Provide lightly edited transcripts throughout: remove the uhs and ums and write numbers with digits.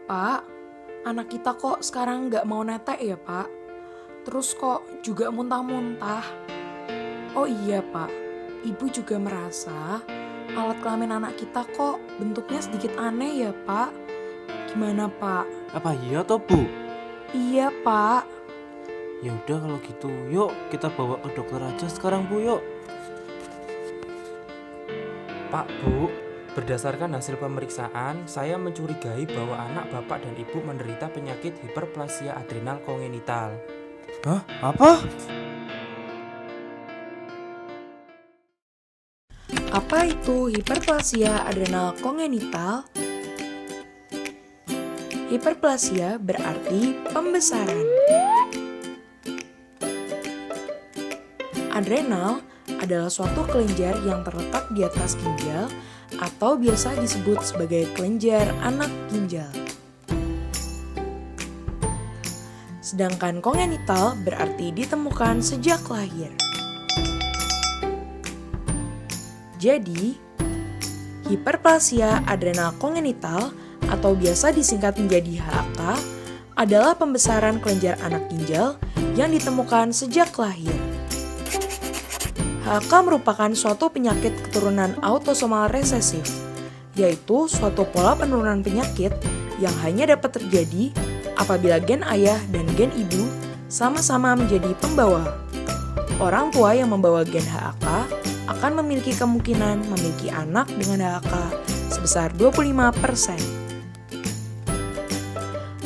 Pak, anak kita kok sekarang nggak mau netek ya Pak? Terus kok juga muntah-muntah? Oh iya Pak, Ibu juga merasa alat kelamin anak kita kok bentuknya sedikit aneh ya Pak? Gimana Pak? Apa iya toh Bu? Iya Pak. Ya udah kalau gitu, yuk kita bawa ke dokter aja sekarang Bu, yuk. Pak Bu, berdasarkan hasil pemeriksaan, saya mencurigai bahwa anak Bapak dan Ibu menderita penyakit hiperplasia adrenal kongenital. Hah? Apa? Apa itu hiperplasia adrenal kongenital? Hiperplasia berarti pembesaran. Adrenal adalah suatu kelenjar yang terletak di atas ginjal atau biasa disebut sebagai kelenjar anak ginjal. Sedangkan kongenital berarti ditemukan sejak lahir. Jadi, hiperplasia adrenal kongenital atau biasa disingkat menjadi HAK adalah pembesaran kelenjar anak ginjal yang ditemukan sejak lahir. HAK merupakan suatu penyakit keturunan autosomal resesif, yaitu suatu pola penurunan penyakit yang hanya dapat terjadi apabila gen ayah dan gen ibu sama-sama menjadi pembawa. Orang tua yang membawa gen HAK akan memiliki kemungkinan memiliki anak dengan HAK sebesar 25%.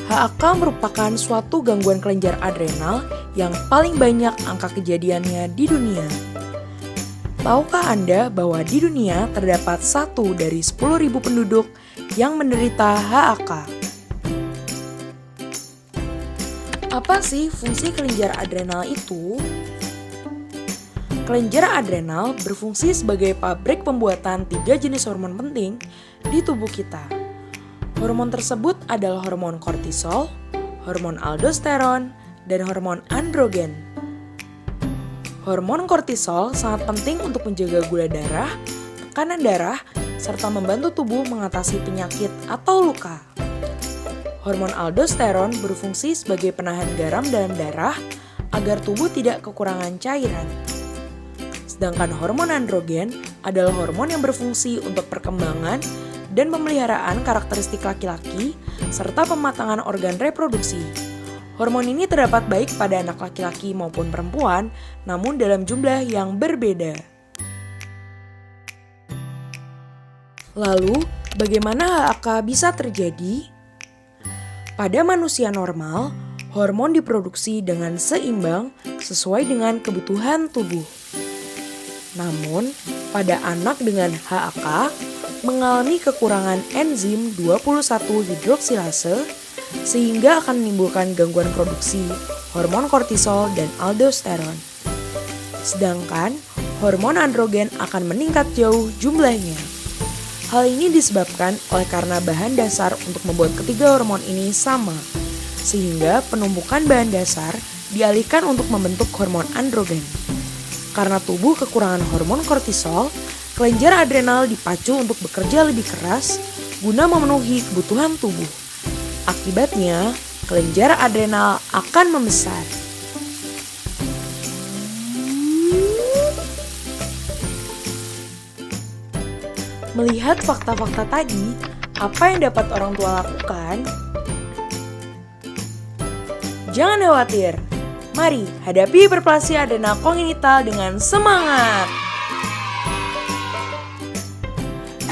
HAK merupakan suatu gangguan kelenjar adrenal yang paling banyak angka kejadiannya di dunia. Tahukah Anda bahwa di dunia terdapat 1 dari 10.000 penduduk yang menderita HAK? Apa sih fungsi kelenjar adrenal itu? Kelenjar adrenal berfungsi sebagai pabrik pembuatan 3 jenis hormon penting di tubuh kita. Hormon tersebut adalah hormon kortisol, hormon aldosteron, dan hormon androgen. Hormon kortisol sangat penting untuk menjaga gula darah, tekanan darah, serta membantu tubuh mengatasi penyakit atau luka. Hormon aldosteron berfungsi sebagai penahan garam dalam darah agar tubuh tidak kekurangan cairan. Sedangkan hormon androgen adalah hormon yang berfungsi untuk perkembangan dan pemeliharaan karakteristik laki-laki serta pematangan organ reproduksi. Hormon ini terdapat baik pada anak laki-laki maupun perempuan, namun dalam jumlah yang berbeda. Lalu, bagaimana HAK bisa terjadi? Pada manusia normal, hormon diproduksi dengan seimbang sesuai dengan kebutuhan tubuh. Namun, pada anak dengan HAK mengalami kekurangan enzim 21 hidroksilase sehingga akan menimbulkan gangguan produksi hormon kortisol dan aldosteron. Sedangkan hormon androgen akan meningkat jauh jumlahnya. Hal ini disebabkan oleh karena bahan dasar untuk membuat ketiga hormon ini sama, sehingga penumpukan bahan dasar dialihkan untuk membentuk hormon androgen. Karena tubuh kekurangan hormon kortisol, kelenjar adrenal dipacu untuk bekerja lebih keras guna memenuhi kebutuhan tubuh. Akibatnya, kelenjar adrenal akan membesar. Melihat fakta-fakta tadi, apa yang dapat orang tua lakukan? Jangan khawatir, mari hadapi hiperplasia adrenal kongenital dengan semangat.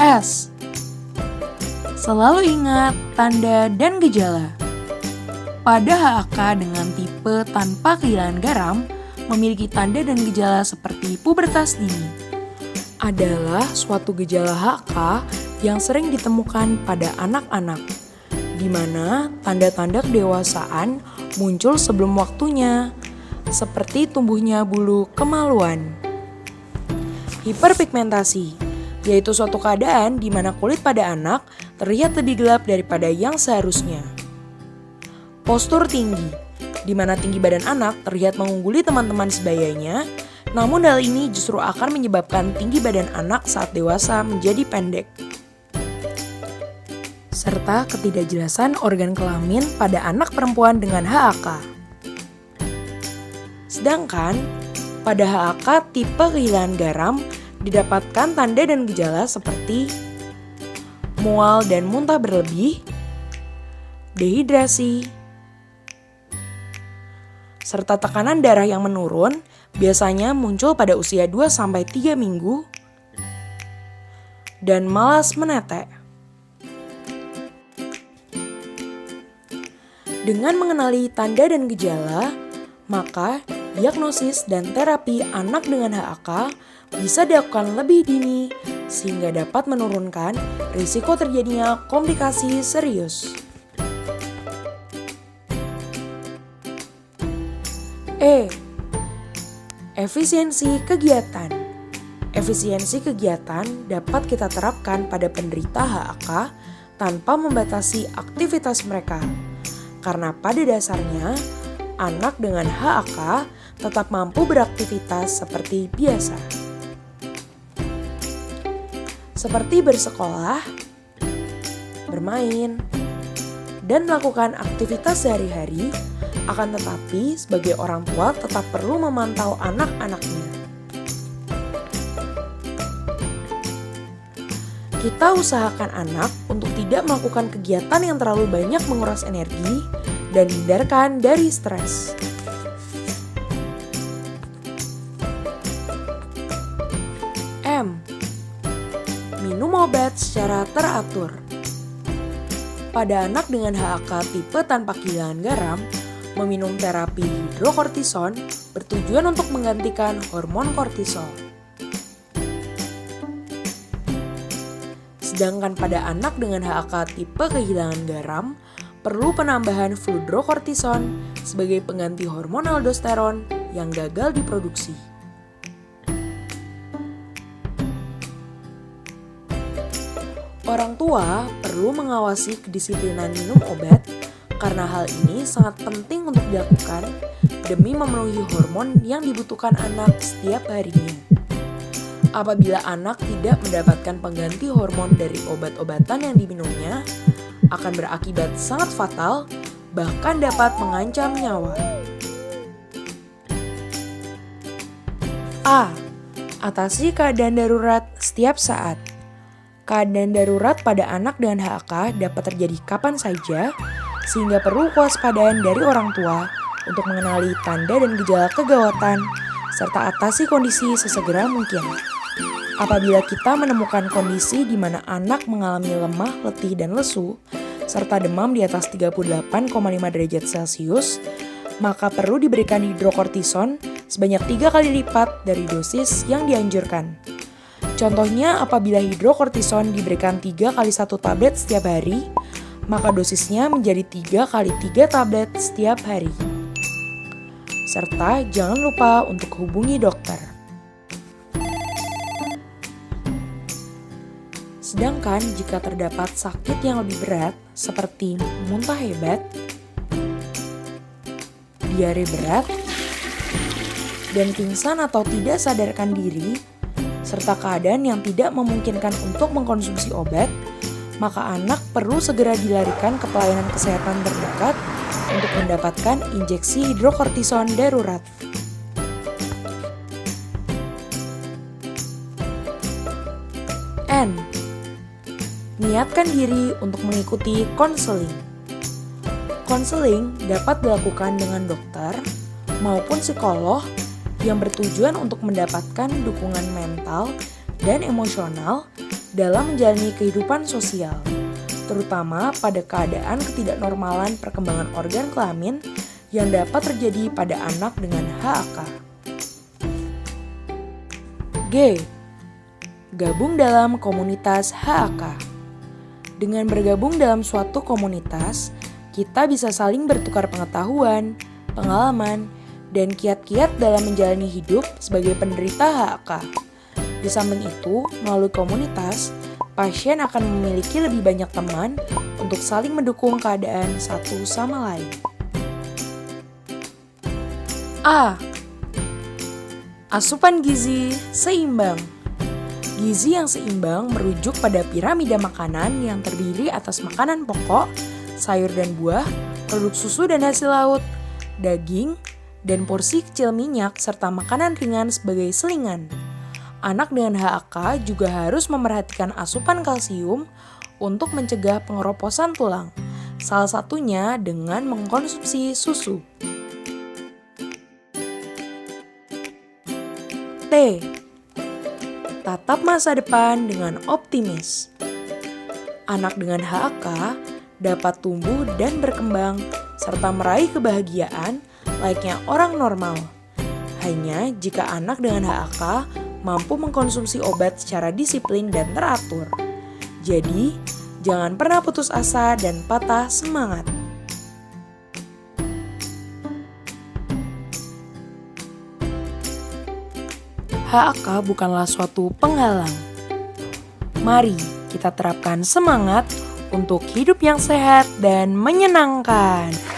S. Selalu ingat tanda dan gejala. Pada HAK dengan tipe tanpa kehilangan garam, memiliki tanda dan gejala seperti pubertas dini. Adalah suatu gejala HAK yang sering ditemukan pada anak-anak, di mana tanda-tanda kedewasaan muncul sebelum waktunya, seperti tumbuhnya bulu kemaluan. Hiperpigmentasi, yaitu suatu keadaan di mana kulit pada anak terlihat lebih gelap daripada yang seharusnya. Postur tinggi, di mana tinggi badan anak terlihat mengungguli teman-teman sebayanya, namun hal ini justru akan menyebabkan tinggi badan anak saat dewasa menjadi pendek. serta ketidakjelasan organ kelamin pada anak perempuan dengan HAK. Sedangkan pada HAK tipe kehilangan garam didapatkan tanda dan gejala seperti mual dan muntah berlebih, dehidrasi, serta tekanan darah yang menurun biasanya muncul pada usia 2-3 minggu, dan malas menetek. Dengan mengenali tanda dan gejala, maka diagnosis dan terapi anak dengan HAK bisa dilakukan lebih dini sehingga dapat menurunkan risiko terjadinya komplikasi serius. Efisiensi kegiatan. Efisiensi kegiatan dapat kita terapkan pada penderita HAK tanpa membatasi aktivitas mereka. Karena pada dasarnya, anak dengan HAK tetap mampu beraktivitas seperti biasa. Seperti bersekolah, bermain, dan melakukan aktivitas sehari-hari. Akan tetapi, sebagai orang tua tetap perlu memantau anak-anaknya. Kita usahakan anak untuk tidak melakukan kegiatan yang terlalu banyak menguras energi dan hindarkan dari stres. Minum obat secara teratur. Pada anak dengan HAK tipe tanpa kehilangan garam, meminum terapi hidrokortison bertujuan untuk menggantikan hormon kortisol. Sedangkan pada anak dengan HAK tipe kehilangan garam, perlu penambahan fludrokortison sebagai pengganti hormon aldosteron yang gagal diproduksi. Orang tua perlu mengawasi kedisiplinan minum obat karena hal ini sangat penting untuk dilakukan demi memenuhi hormon yang dibutuhkan anak setiap harinya. Apabila anak tidak mendapatkan pengganti hormon dari obat-obatan yang diminumnya, akan berakibat sangat fatal, bahkan dapat mengancam nyawa. Atasi keadaan darurat setiap saat. Keadaan darurat pada anak dengan HAK dapat terjadi kapan saja, sehingga perlu kewaspadaan dari orang tua untuk mengenali tanda dan gejala kegawatan, serta atasi kondisi sesegera mungkin. Apabila kita menemukan kondisi di mana anak mengalami lemah, letih, dan lesu, serta demam di atas 38,5 derajat Celcius, maka perlu diberikan hidrokortison sebanyak 3 kali lipat dari dosis yang dianjurkan. Contohnya, apabila hidrokortison diberikan 3 kali 1 tablet setiap hari, maka dosisnya menjadi 3 kali 3 tablet setiap hari. Serta jangan lupa untuk hubungi dokter. Sedangkan jika terdapat sakit yang lebih berat, seperti muntah hebat, diare berat, dan pingsan atau tidak sadarkan diri, serta keadaan yang tidak memungkinkan untuk mengkonsumsi obat, maka anak perlu segera dilarikan ke pelayanan kesehatan terdekat untuk mendapatkan injeksi hidrokortison darurat. Niatkan diri untuk mengikuti konseling. Konseling dapat dilakukan dengan dokter maupun psikolog yang bertujuan untuk mendapatkan dukungan mental dan emosional dalam menjalani kehidupan sosial, terutama pada keadaan ketidaknormalan perkembangan organ kelamin yang dapat terjadi pada anak dengan HAK. Gabung dalam komunitas HAK. Dengan bergabung dalam suatu komunitas, kita bisa saling bertukar pengetahuan, pengalaman, dan kiat-kiat dalam menjalani hidup sebagai penderita HAK. Di samping itu, melalui komunitas, pasien akan memiliki lebih banyak teman untuk saling mendukung keadaan satu sama lain. Asupan gizi seimbang. Gizi yang seimbang merujuk pada piramida makanan yang terdiri atas makanan pokok, sayur dan buah, produk susu dan hasil laut, daging, dan porsi kecil minyak serta makanan ringan sebagai selingan. Anak dengan HAK juga harus memerhatikan asupan kalsium untuk mencegah pengeroposan tulang, salah satunya dengan mengkonsumsi susu. T. Tatap masa depan dengan optimis. Anak dengan HAK dapat tumbuh dan berkembang serta meraih kebahagiaan layaknya orang normal. Hanya jika anak dengan HAK mampu mengkonsumsi obat secara disiplin dan teratur. Jadi, jangan pernah putus asa dan patah semangat. HAK bukanlah suatu penghalang. Mari kita terapkan semangat untuk hidup yang sehat dan menyenangkan.